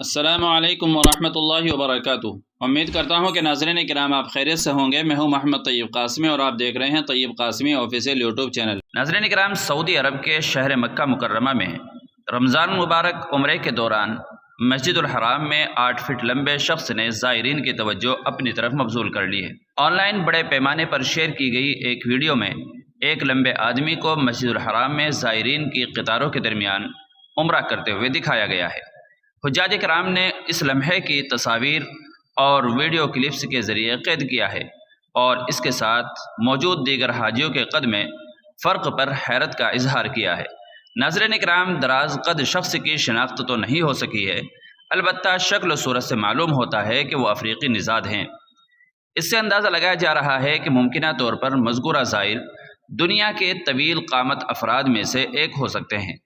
السلام علیکم ورحمۃ اللہ وبرکاتہ۔ امید کرتا ہوں کہ ناظرین کرام آپ خیریت سے ہوں گے۔ میں ہوں محمد طیب قاسمی اور آپ دیکھ رہے ہیں طیب قاسمی آفیشیل یوٹیوب چینل۔ ناظرین کرام، سعودی عرب کے شہر مکہ مکرمہ میں رمضان مبارک عمرے کے دوران مسجد الحرام میں 8 فٹ لمبے شخص نے زائرین کی توجہ اپنی طرف مبذول کر لی ہے۔ آن لائن بڑے پیمانے پر شیئر کی گئی ایک ویڈیو میں ایک لمبے آدمی کو مسجد الحرام میں زائرین کی قطاروں کے درمیان عمرہ کرتے ہوئے دکھایا گیا ہے۔ حجاج کرام نے اس لمحے کی تصاویر اور ویڈیو کلپس کے ذریعے قید کیا ہے اور اس کے ساتھ موجود دیگر حاجیوں کے قد میں فرق پر حیرت کا اظہار کیا ہے۔ ناظرین کرام، دراز قد شخص کی شناخت تو نہیں ہو سکی ہے، البتہ شکل و صورت سے معلوم ہوتا ہے کہ وہ افریقی نژاد ہیں۔ اس سے اندازہ لگایا جا رہا ہے کہ ممکنہ طور پر مذکورہ زائر دنیا کے طویل قامت افراد میں سے ایک ہو سکتے ہیں۔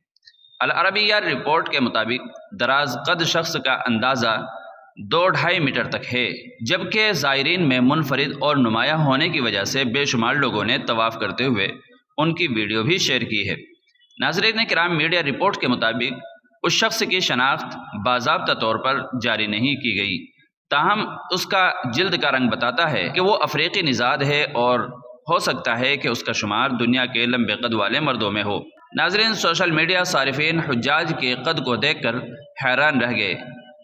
العربیہ رپورٹ کے مطابق دراز قد شخص کا اندازہ 2-2.5 میٹر تک ہے، جبکہ زائرین میں منفرد اور نمایاں ہونے کی وجہ سے بے شمار لوگوں نے طواف کرتے ہوئے ان کی ویڈیو بھی شیئر کی ہے۔ ناظرین کرام، میڈیا رپورٹ کے مطابق اس شخص کی شناخت باضابطہ طور پر جاری نہیں کی گئی، تاہم اس کا جلد کا رنگ بتاتا ہے کہ وہ افریقی نژاد ہے اور ہو سکتا ہے کہ اس کا شمار دنیا کے لمبے قد والے مردوں میں ہو۔ ناظرین، سوشل میڈیا صارفین حجاج کے قد کو دیکھ کر حیران رہ گئے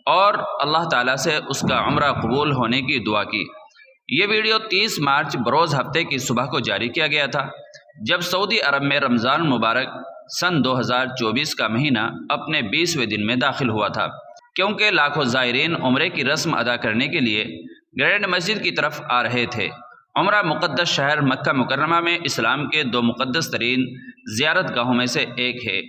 اور اللہ تعالیٰ سے اس کا عمرہ قبول ہونے کی دعا کی۔ یہ ویڈیو 30 مارچ بروز ہفتے کی صبح کو جاری کیا گیا تھا، جب سعودی عرب میں رمضان مبارک سن 2024 کا مہینہ اپنے 20ویں دن میں داخل ہوا تھا۔ کیونکہ لاکھوں زائرین عمرے کی رسم ادا کرنے کے لیے گرینڈ مسجد کی طرف آ رہے تھے۔ عمرہ مقدس شہر مکہ مکرمہ میں اسلام کے 2 مقدس ترین زیارت گاہوں میں سے ایک ہے۔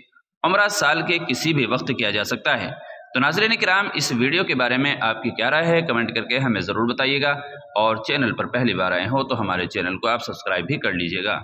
عمرہ سال کے کسی بھی وقت کیا جا سکتا ہے۔ تو ناظرین کرام، اس ویڈیو کے بارے میں آپ کی کیا رائے ہے، کمنٹ کر کے ہمیں ضرور بتائیے گا، اور چینل پر پہلی بار آئے ہو تو ہمارے چینل کو آپ سبسکرائب بھی کر لیجیے گا۔